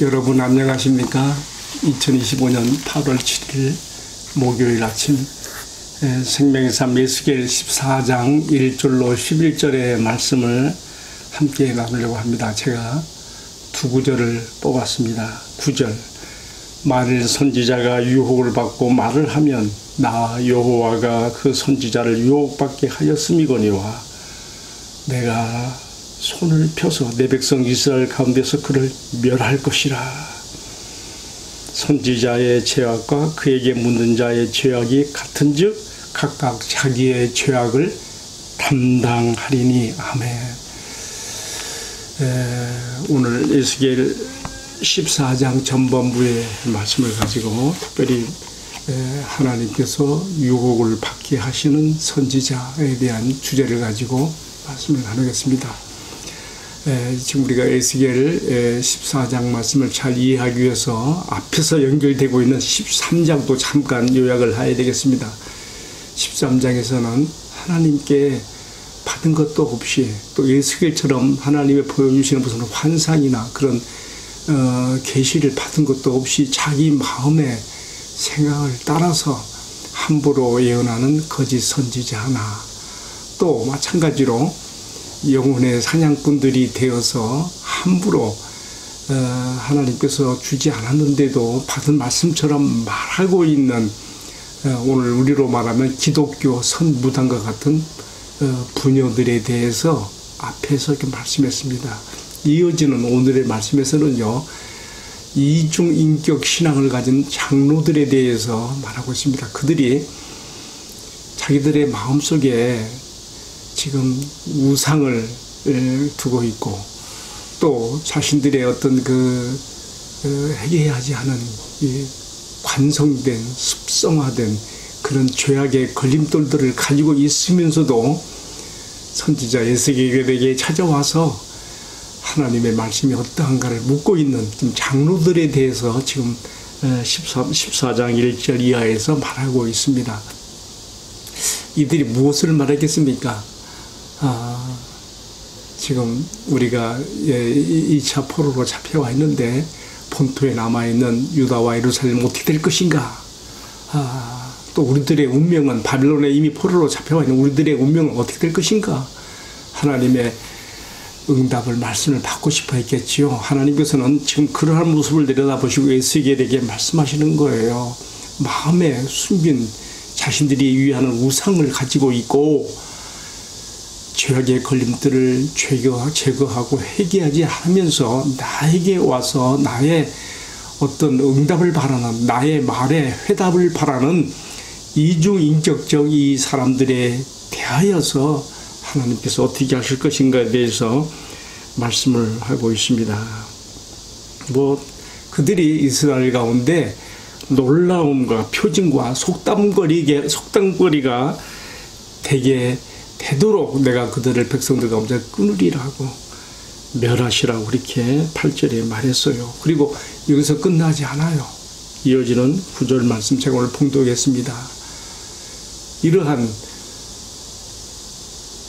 여러분 안녕하십니까? 2025년 8월 7일 목요일 아침 생명의 삶 에스겔 14장 1절로 11절의 말씀을 함께 나누려고 합니다. 제가 두 구절을 뽑았습니다. 9절 만일 선지자가 유혹을 받고 말을 하면 나 여호와가 그 선지자를 유혹받게 하였음이거니와 내가 손을 펴서 내 백성 이스라엘 가운데서 그를 멸할 것이라. 선지자의 죄악과 그에게 묻는 자의 죄악이 같은즉 각각 자기의 죄악을 담당하리니. 아멘. 오늘 에스겔 14장 전반부의 말씀을 가지고 특별히 하나님께서 유혹을 받게 하시는 선지자에 대한 주제를 가지고 말씀을 나누겠습니다. 지금 우리가 에스겔 14장 말씀을 잘 이해하기 위해서 앞에서 연결되고 있는 13장도 잠깐 요약을 해야 되겠습니다. 13장에서는 하나님께 받은 것도 없이 또 에스겔처럼 하나님이 보여주시는 무슨 환상이나 그런 계시를 받은 것도 없이 자기 마음의 생각을 따라서 함부로 예언하는 거짓 선지자 하나, 또 마찬가지로 영혼의 사냥꾼들이 되어서 함부로 하나님께서 주지 않았는데도 받은 말씀처럼 말하고 있는 오늘 우리로 말하면 기독교 선무당과 같은 부녀들에 대해서 앞에서 이렇게 말씀했습니다. 이어지는 오늘의 말씀에서는요, 이중인격 신앙을 가진 장로들에 대해서 말하고 있습니다. 그들이 자기들의 마음속에 지금 우상을 두고 있고 또 자신들의 어떤 해결하지 않은 관성된 습성화된 그런 죄악의 걸림돌들을 가지고 있으면서도 선지자 에스겔에게 찾아와서 하나님의 말씀이 어떠한가를 묻고 있는 장로들에 대해서 지금 14장 1절 이하에서 말하고 있습니다. 이들이 무엇을 말하겠습니까? 지금 우리가 2차 포로로 잡혀와 있는데 본토에 남아있는 유다와 예루살렘 어떻게 될 것인가? 또 우리들의 운명은 바빌론에 이미 포로로 잡혀와 있는 우리들의 운명은 어떻게 될 것인가? 하나님의 응답을 말씀을 받고 싶어 했겠지요. 하나님께서는 지금 그러한 모습을 내려다보시고 에스겔에게 말씀하시는 거예요. 마음에 숨긴 자신들이 위하는 우상을 가지고 있고 죄악의 걸림들을 제거하고 회개하지 않으면서 나에게 와서 나의 어떤 응답을 바라는, 나의 말에 회답을 바라는 이중인격적 이 사람들에 대하여서 하나님께서 어떻게 하실 것인가에 대해서 말씀을 하고 있습니다. 그들이 이스라엘 가운데 놀라움과 표징과 속담거리가 되도록 내가 그들을 백성들 가운데 끊으리라고 멸하시라고 그렇게 8절에 말했어요. 그리고 여기서 끝나지 않아요. 이어지는 9절 말씀 제가 오늘 봉독했습니다. 이러한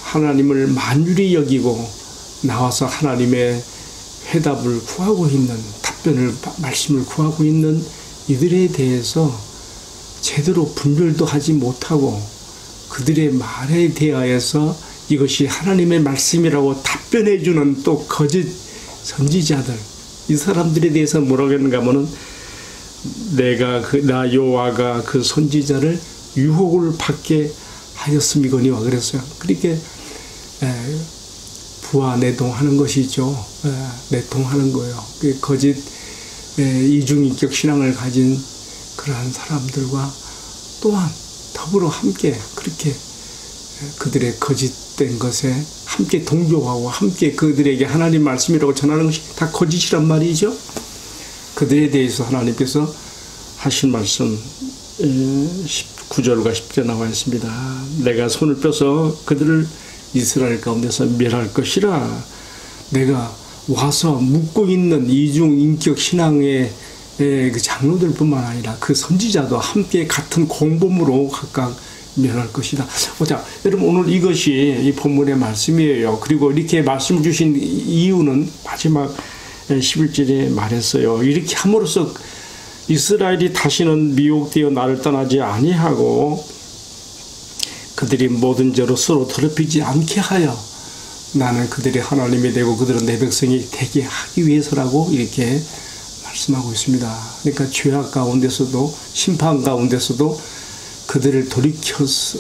하나님을 만유리 여기고 나와서 하나님의 회답을 구하고 있는, 말씀을 구하고 있는 이들에 대해서 제대로 분별도 하지 못하고 그들의 말에 대하여서 이것이 하나님의 말씀이라고 답변해주는 또 거짓 선지자들, 이 사람들에 대해서 뭐라고 했는가 하면은 나 여호와가 그 선지자를 유혹을 받게 하였음이거니와 그랬어요. 그렇게 부하내동하는 것이죠. 내통하는 거예요. 거짓 이중인격 신앙을 가진 그러한 사람들과 또한 더불어 함께 그렇게 그들의 거짓된 것에 함께 동조하고 함께 그들에게 하나님 말씀이라고 전하는 것이 다 거짓이란 말이죠. 그들에 대해서 하나님께서 하신 말씀 9절과 10절 나와 있습니다. 내가 손을 펴서 그들을 이스라엘 가운데서 멸할 것이라. 내가 와서 묻고 있는 이중인격 신앙의 그 장로들뿐만 아니라 그 선지자도 함께 같은 공범으로 각각 멸할 것이다. 자, 여러분 오늘 이것이 이 본문의 말씀이에요. 그리고 이렇게 말씀을 주신 이유는 마지막 11절에 말했어요. 이렇게 함으로써 이스라엘이 다시는 미혹되어 나를 떠나지 아니하고 그들이 모든 죄로 서로 더럽히지 않게 하여 나는 그들의 하나님이 되고 그들은 내 백성이 되게 하기 위해서라고 이렇게 말씀하고 있습니다. 그러니까 죄악 가운데서도 심판 가운데서도 그들을 돌이켜서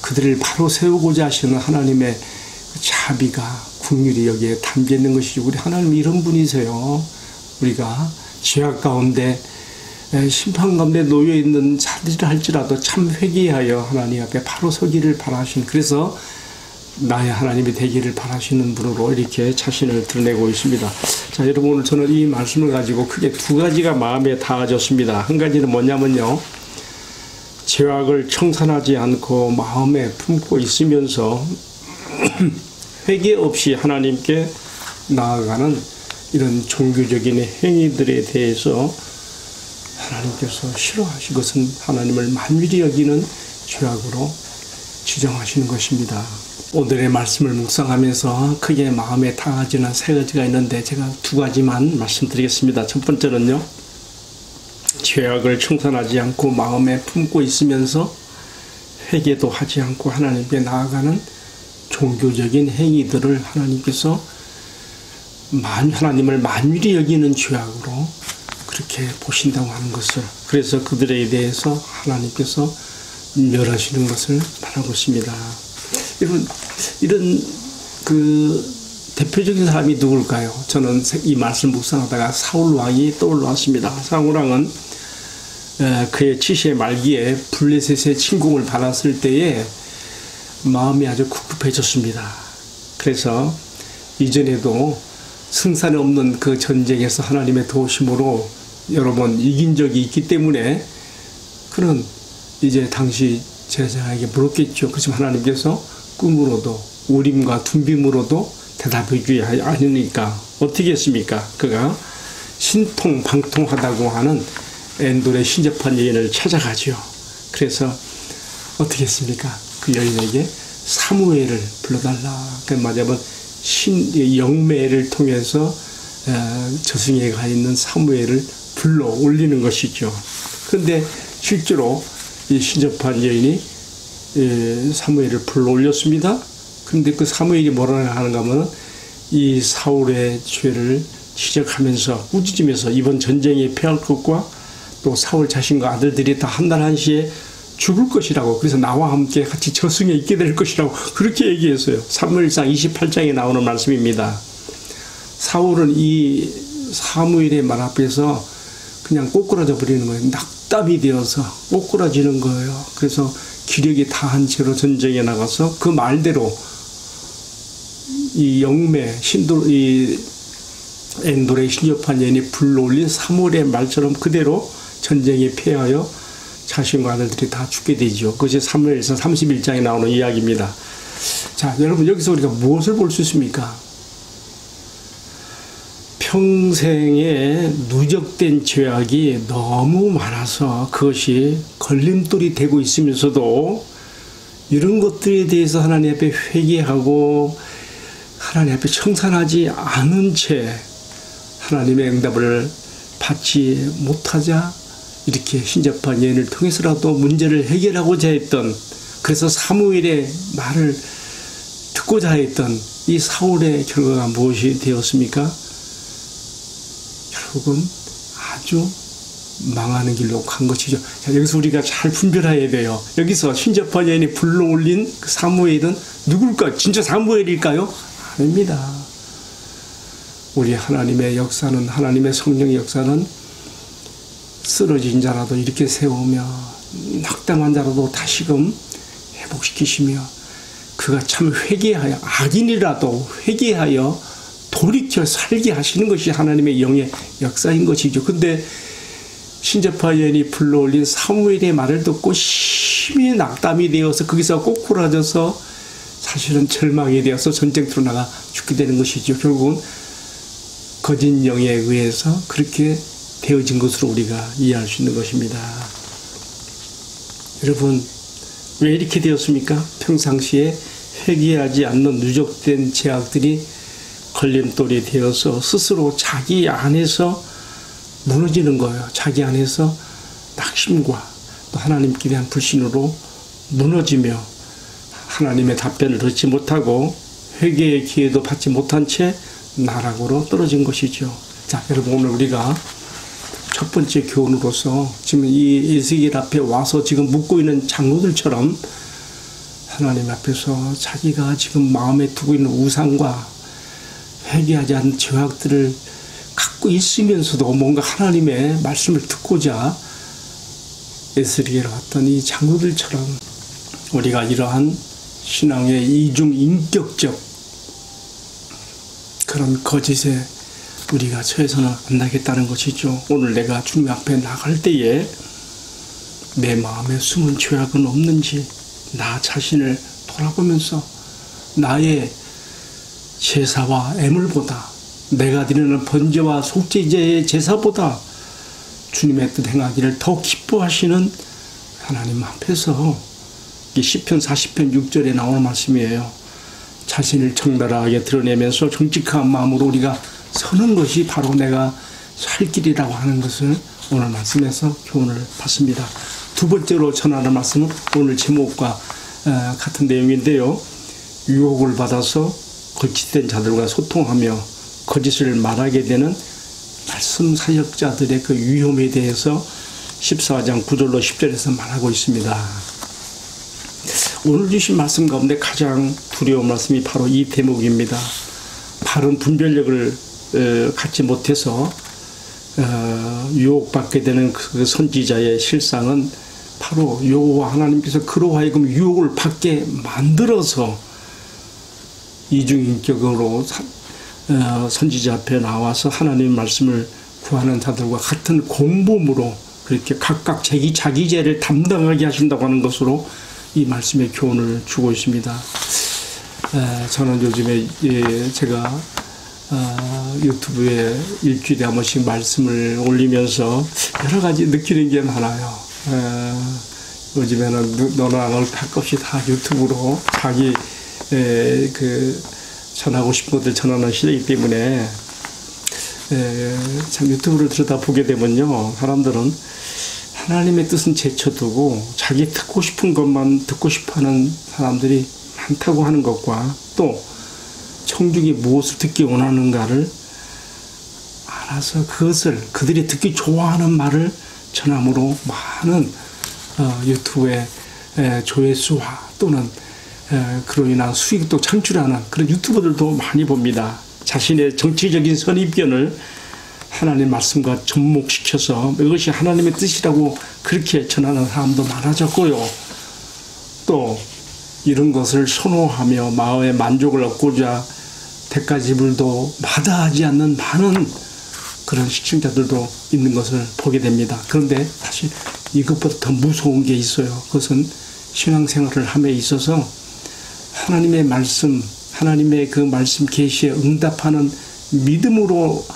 그들을 바로 세우고자 하시는 하나님의 자비가 긍휼이 여기에 담겨 있는 것이죠. 우리 하나님 이런 분이세요. 우리가 죄악 가운데 심판 가운데 놓여 있는 자들이라 할지라도 참 회개하여 하나님 앞에 바로 서기를 바라시는, 그래서 나의 하나님이 되기를 바라시는 분으로 이렇게 자신을 드러내고 있습니다. 자, 여러분, 오늘 저는 이 말씀을 가지고 크게 두 가지가 마음에 닿아졌습니다. 한 가지는 뭐냐면요, 죄악을 청산하지 않고 마음에 품고 있으면서 회개 없이 하나님께 나아가는 이런 종교적인 행위들에 대해서 하나님께서 싫어하신 것은 하나님을 만밀히 여기는 죄악으로 지정하시는 것입니다. 오늘의 말씀을 묵상하면서 크게 마음에 닿아지는 세 가지가 있는데 제가 두 가지만 말씀드리겠습니다. 첫 번째는요, 죄악을 청산하지 않고 마음에 품고 있으면서 회개도 하지 않고 하나님께 나아가는 종교적인 행위들을 하나님께서 하나님을 만밀히 여기는 죄악으로 그렇게 보신다고 하는 것을, 그래서 그들에 대해서 하나님께서 멸하시는 것을 말하고 있습니다. 여러분, 이런 대표적인 사람이 누굴까요? 저는 이 말씀 묵상하다가 사울 왕이 떠올랐습니다. 사울 왕은 그의 치시의 말기에 블레셋의 침공을 받았을 때에 마음이 아주 급급해졌습니다. 그래서 이전에도 승산이 없는 그 전쟁에서 하나님의 도우심으로 여러 번 이긴 적이 있기 때문에 그는 이제 당시 제자에게 물었겠죠. 그렇지만 하나님께서 꿈으로도 우림과 둠빔으로도 대답해 주지 않으니까 어떻게 했습니까? 그가 신통방통하다고 하는 엔돌의 신접한 여인을 찾아가죠. 그래서 어떻게 했습니까? 그 여인에게 사무엘을 불러달라. 그 말하자면 영매를 통해서 저승에 가 있는 사무엘을 불러 올리는 것이죠. 그런데 실제로 이 신접한 여인이 사무엘을 불러 올렸습니다. 그런데 그 사무엘이 뭐라 하는가 하면 이 사울의 죄를 지적하면서 꾸짖으면서 이번 전쟁에 패할 것과 또 사울 자신과 아들들이 다 한날 한시에 죽을 것이라고, 그래서 나와 함께 같이 저승에 있게 될 것이라고 그렇게 얘기했어요. 사무엘상 28장에 나오는 말씀입니다. 사울은 이 사무엘의 말 앞에서 그냥 꼬꾸라져 버리는 거예요. 낙담이 되어서 꼬꾸라지는 거예요. 그래서 기력이 다한 채로 전쟁에 나가서 그 말대로 이 영매 이 엔돌의 신접한 여인이 불러올린 사무엘의 말처럼 그대로 전쟁에 패하여 자신과 아들들이 다 죽게 되죠. 그것이 사무엘상 31장에 나오는 이야기입니다. 자, 여러분, 여기서 우리가 무엇을 볼 수 있습니까? 평생에 누적된 죄악이 너무 많아서 그것이 걸림돌이 되고 있으면서도 이런 것들에 대해서 하나님 앞에 회개하고 하나님 앞에 청산하지 않은 채 하나님의 응답을 받지 못하자 이렇게 신접한 여인을 통해서라도 문제를 해결하고자 했던, 그래서 사무엘의 말을 듣고자 했던 이 사울의 결과가 무엇이 되었습니까? 결국은 아주 망하는 길로 간 것이죠. 자, 여기서 우리가 잘 분별해야 돼요. 여기서 신접한 여인이 불러올린 그 사무엘은 누굴까? 진짜 사무엘일까요? 아닙니다. 우리 하나님의 역사는, 하나님의 성령의 역사는 쓰러진 자라도 이렇게 세우며 낙담한 자라도 다시금 회복시키시며 그가 참 회개하여, 악인이라도 회개하여 돌이켜 살게 하시는 것이 하나님의 영의 역사인 것이죠. 근데 신접한 여인이 불러올린 사무엘의 말을 듣고 심히 낙담이 되어서 거기서 꼬꾸라져서 사실은 절망이 되어서 전쟁터로 나가 죽게 되는 것이죠. 결국은 거짓 영에 의해서 그렇게 되어진 것으로 우리가 이해할 수 있는 것입니다. 여러분, 왜 이렇게 되었습니까? 평상시에 회개하지 않는 누적된 죄악들이 걸림돌이 되어서 스스로 자기 안에서 무너지는 거예요. 자기 안에서 낙심과 또 하나님께 대한 불신으로 무너지며 하나님의 답변을 듣지 못하고 회개의 기회도 받지 못한 채 나락으로 떨어진 것이죠. 자, 여러분, 오늘 우리가 첫 번째 교훈으로서 지금 이 에스겔 앞에 와서 지금 묻고 있는 장로들처럼 하나님 앞에서 자기가 지금 마음에 두고 있는 우상과 회개하지 않은 죄악들을 갖고 있으면서도 뭔가 하나님의 말씀을 듣고자 에스겔에 왔던 이 장로들처럼 우리가 이러한 신앙의 이중인격적 그런 거짓에 우리가 처해서는 안 나겠다는 것이죠. 오늘 내가 주님 앞에 나갈 때에 내 마음에 숨은 죄악은 없는지 나 자신을 돌아보면서 나의 제사와 애물보다 내가 드리는 번제와 속죄제의 제사보다 주님의 뜻 행하기를 더 기뻐하시는 하나님 앞에서 이 시편 40편 6절에 나오는 말씀이에요. 자신을 적나라하게 드러내면서 정직한 마음으로 우리가 서는 것이 바로 내가 살 길이라고 하는 것을 오늘 말씀에서 교훈을 받습니다. 두 번째로 전하는 말씀은 오늘 제목과 같은 내용인데요. 유혹을 받아서 거짓된 자들과 소통하며 거짓을 말하게 되는 말씀 사역자들의 그 위험에 대해서 14장 9절로 10절에서 말하고 있습니다. 오늘 주신 말씀 가운데 가장 두려운 말씀이 바로 이 대목입니다. 바른 분별력을 갖지 못해서 유혹받게 되는 그 선지자의 실상은 바로 여호와 하나님께서 그로 하여금 유혹을 받게 만들어서 이중인격으로 선지자 앞에 나와서 하나님의 말씀을 구하는 자들과 같은 공범으로 그렇게 각각 자기 죄를 담당하게 하신다고 하는 것으로 이 말씀의 교훈을 주고 있습니다. 저는 요즘에 제가 유튜브에 일주일에 한 번씩 말씀을 올리면서 여러 가지 느끼는 게 많아요. 요즘에는 너나 할 것 없이 다 유튜브로 자기 전하고 싶은 것들 전하는 시대이기 때문에 참 유튜브를 들여다보게 되면요, 사람들은 하나님의 뜻은 제쳐두고 자기 듣고 싶은 것만 듣고 싶어하는 사람들이 많다고 하는 것과 또 청중이 무엇을 듣기 원하는가를 알아서 그것을 그들이 듣기 좋아하는 말을 전함으로 많은 유튜브의 조회수와 또는 그로 인한 수익도 창출하는 그런 유튜버들도 많이 봅니다. 자신의 정치적인 선입견을 하나님의 말씀과 접목시켜서 이것이 하나님의 뜻이라고 그렇게 전하는 사람도 많아졌고요. 또 이런 것을 선호하며 마음의 만족을 얻고자 대가지불도 마다하지 않는 많은 그런 시청자들도 있는 것을 보게 됩니다. 그런데 사실 이것보다 더 무서운 게 있어요. 그것은 신앙생활을 함에 있어서 하나님의 말씀, 하나님의 그 말씀 계시에 응답하는 믿음으로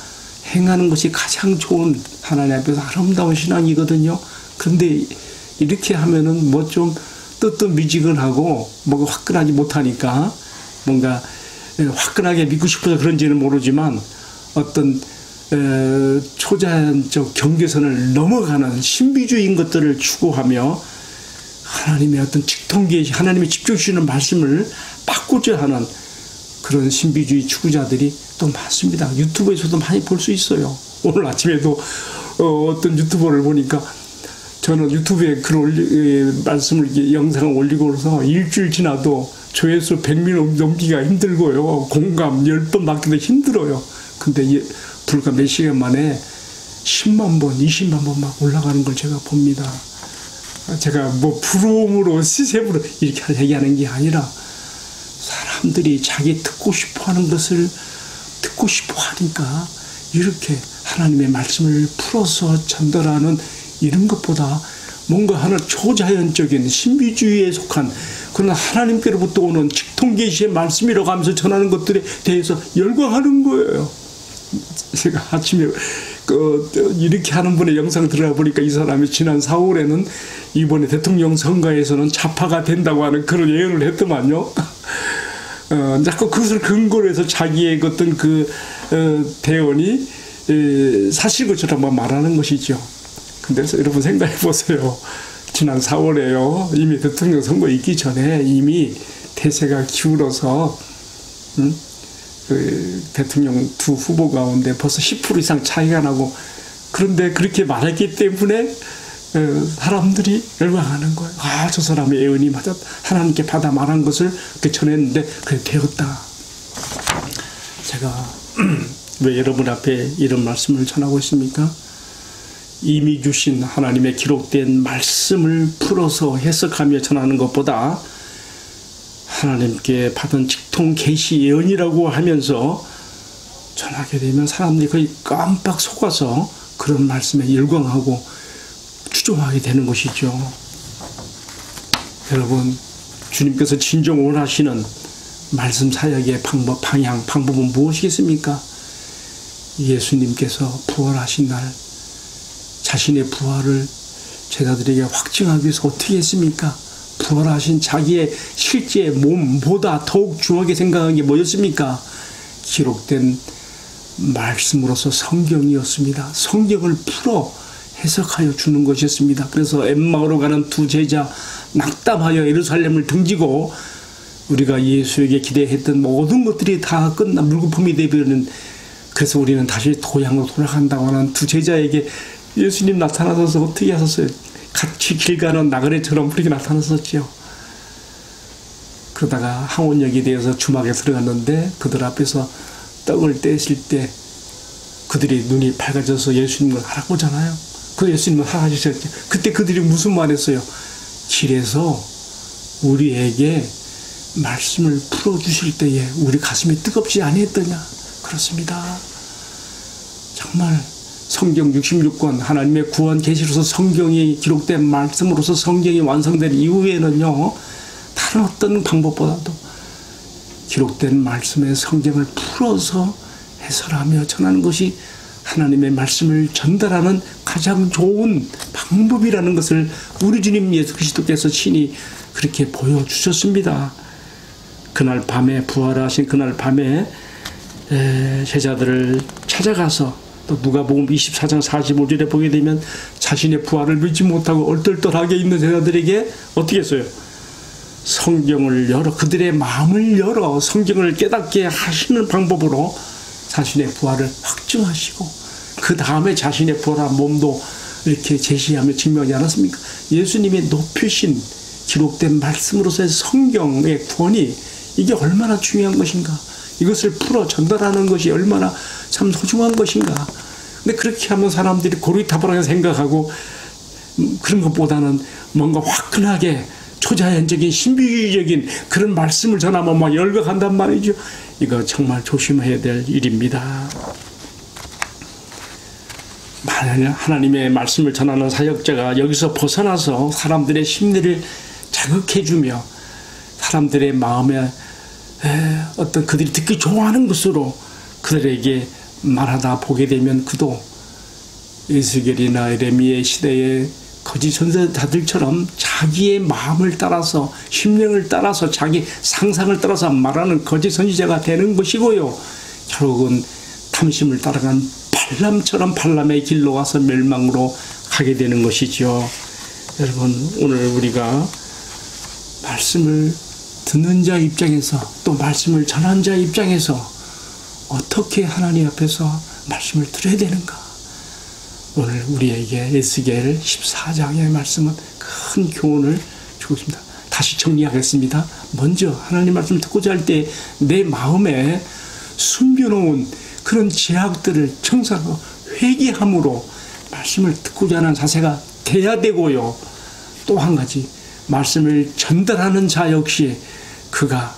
행하는 것이 가장 좋은 하나님 앞에서 아름다운 신앙이거든요. 그런데 이렇게 하면은 뭐 좀 뜨뜻미지근하고 뭐가 화끈하지 못하니까 뭔가 화끈하게 믿고 싶어서 그런지는 모르지만 어떤 초자연적 경계선을 넘어가는 신비주의인 것들을 추구하며 하나님의 어떤 직통계시, 하나님의 직접 주시는 말씀을 받고자 하는 그런 신비주의 추구자들이 또 많습니다. 유튜브에서도 많이 볼 수 있어요. 오늘 아침에도 어떤 유튜버를 보니까 저는 유튜브에 말씀을 영상을 올리고 그래서 일주일 지나도 조회수 100명 넘기가 힘들고요. 공감 10번 받기도 힘들어요. 근데 불과 몇 시간 만에 10만 번, 20만 번 막 올라가는 걸 제가 봅니다. 제가 뭐 부러움으로 시샘으로 이렇게 얘기하는 게 아니라 사람들이 자기 듣고 싶어 하는 것을 듣고 싶어 하니까 이렇게 하나님의 말씀을 풀어서 전달하는 이런 것보다 뭔가 하나 초자연적인 신비주의에 속한 그러나 하나님께로부터 오는 직통계시의 말씀이라고 하면서 전하는 것들에 대해서 열광하는 거예요. 제가 아침에 이렇게 하는 분의 영상 들어가 보니까 이 사람이 지난 4월에는 이번에 대통령 선거에서는 좌파가 된다고 하는 그런 예언을 했더만요. 자꾸 그것을 근거로 해서 자기의 어떤 대언이 사실 것처럼 말하는 것이죠. 근데 여러분 생각해 보세요. 지난 4월에요. 이미 대통령 선거 있기 전에 이미 대세가 기울어서 대통령 두 후보 가운데 벌써 10% 이상 차이가 나고, 그런데 그렇게 말했기 때문에 사람들이 열광하는 거예요. 아, 저 사람의 예언이 맞았다. 하나님께 받아 말한 것을 그렇게 전했는데 그래 되었다. 제가 왜 여러분 앞에 이런 말씀을 전하고 있습니까? 이미 주신 하나님의 기록된 말씀을 풀어서 해석하며 전하는 것보다 하나님께 받은 직통 계시 예언이라고 하면서 전하게 되면 사람들이 거의 깜빡 속아서 그런 말씀에 열광하고 추종하게 되는 것이죠. 여러분, 주님께서 진정 원하시는 말씀 사역의 방법은 무엇이겠습니까? 예수님께서 부활하신 날 자신의 부활을 제자들에게 확증하기 위해서 어떻게 했습니까? 부활하신 자기의 실제 몸보다 더욱 중요하게 생각한 게 뭐였습니까? 기록된 말씀으로서 성경이었습니다. 성경을 풀어 해석하여 주는 것이었습니다. 그래서 엠마오로 가는 두 제자 낙담하여 예루살렘을 등지고 우리가 예수에게 기대했던 모든 것들이 다 끝나 물거품이 되버리는, 그래서 우리는 다시 고향으로 돌아간다고 하는 두 제자에게 예수님 나타나셔서 어떻게 하셨어요? 같이 길 가는 나그네처럼 그렇게 나타났었죠. 그러다가 항원역에 대해서 주막에 들어갔는데 그들 앞에서 떡을 떼실 때 그들이 눈이 밝아져서 예수님을 알아보잖아요. 그 예수님을 알아주셨죠. 그때 그들이 무슨 말했어요? 길에서 우리에게 말씀을 풀어주실 때에 우리 가슴이 뜨겁지 아니했더냐? 그렇습니다. 정말 성경 66권 하나님의 구원 계시로서 성경이 기록된 말씀으로서 성경이 완성된 이후에는요, 다른 어떤 방법보다도 기록된 말씀의 성경을 풀어서 해설하며 전하는 것이 하나님의 말씀을 전달하는 가장 좋은 방법이라는 것을 우리 주님 예수 그리스도께서 친히 그렇게 보여주셨습니다. 그날 밤에, 부활하신 그날 밤에 제자들을 찾아가서, 또 누가복음 24장 45절에 보게 되면 자신의 부활을 믿지 못하고 얼떨떨하게 있는 제자들에게 어떻게 했어요? 성경을 열어, 그들의 마음을 열어 성경을 깨닫게 하시는 방법으로 자신의 부활을 확증하시고, 그 다음에 자신의 부활한 몸도 이렇게 제시하며 증명하지 않았습니까? 예수님의 높이신 기록된 말씀으로서의 성경의 구원이 이게 얼마나 중요한 것인가, 이것을 풀어 전달하는 것이 얼마나 참 소중한 것인가. 근데 그렇게 하면 사람들이 고리타분하게 생각하고 그런 것보다는 뭔가 화끈하게 초자연적인 신비주의적인 그런 말씀을 전하면 막 열광한단 말이죠. 이거 정말 조심해야 될 일입니다. 만약 하나님의 말씀을 전하는 사역자가 여기서 벗어나서 사람들의 심리를 자극해주며 사람들의 마음에 어떤 그들이 듣기 좋아하는 것으로 그들에게 말하다 보게 되면 그도 에스겔이나 에레미야의 시대의 거짓 선지자들처럼 자기의 마음을 따라서, 심령을 따라서, 자기 상상을 따라서 말하는 거짓 선지자가 되는 것이고요, 결국은 탐심을 따라간 발람처럼 발람의 길로 와서 멸망으로 가게 되는 것이죠. 여러분, 오늘 우리가 말씀을 듣는 자 입장에서, 또 말씀을 전하는 자 입장에서 어떻게 하나님 앞에서 말씀을 들어야 되는가? 오늘 우리에게 에스겔 14장의 말씀은 큰 교훈을 주고 있습니다. 다시 정리하겠습니다. 먼저 하나님 말씀 듣고자 할 때 내 마음에 숨겨놓은 그런 제약들을 청산하고 회개함으로 말씀을 듣고자 하는 자세가 돼야 되고요. 또 한 가지, 말씀을 전달하는 자 역시 그가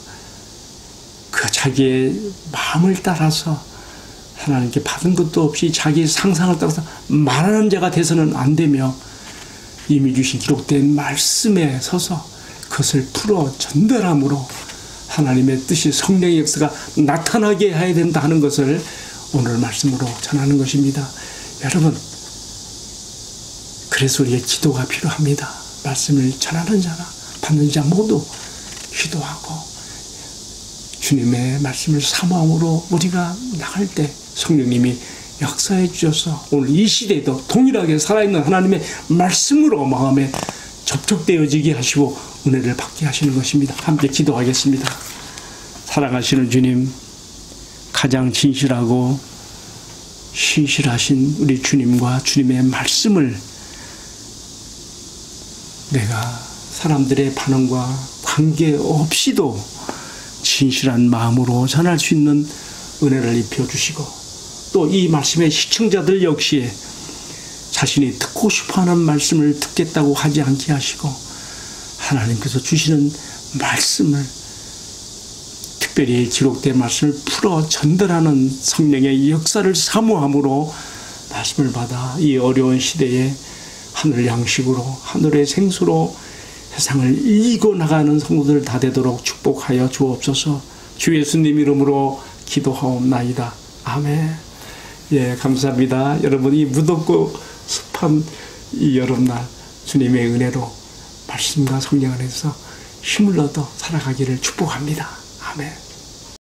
그 자기의 마음을 따라서 하나님께 받은 것도 없이 자기 상상을 따라서 말하는 자가 돼서는 안 되며, 이미 주신 기록된 말씀에 서서 그것을 풀어 전달함으로 하나님의 뜻이, 성령의 역사가 나타나게 해야 된다 하는 것을 오늘 말씀으로 전하는 것입니다. 여러분, 그래서 우리의 기도가 필요합니다. 말씀을 전하는 자나 받는 자 모두 기도하고 주님의 말씀을 사모함으로 우리가 나갈 때 성령님이 역사해 주셔서 오늘 이 시대에도 동일하게 살아있는 하나님의 말씀으로 마음에 접촉되어지게 하시고 은혜를 받게 하시는 것입니다. 함께 기도하겠습니다. 사랑하시는 주님, 가장 진실하고 신실하신 우리 주님과 주님의 말씀을 내가 사람들의 반응과 관계없이도 진실한 마음으로 전할 수 있는 은혜를 입혀주시고 또 이 말씀의 시청자들 역시 자신이 듣고 싶어하는 말씀을 듣겠다고 하지 않게 하시고 하나님께서 주시는 말씀을 특별히 기록된 말씀을 풀어 전달하는 성령의 역사를 사모함으로 말씀을 받아 이 어려운 시대에 하늘 양식으로 하늘의 생수로 세상을 이기고 나가는 성도들 다 되도록 축복하여 주옵소서. 주 예수님 이름으로 기도하옵나이다. 아멘. 예, 감사합니다. 여러분, 이 무덥고 습한 이 여름날 주님의 은혜로 말씀과 성령 안에서 힘을 얻어 살아가기를 축복합니다. 아멘.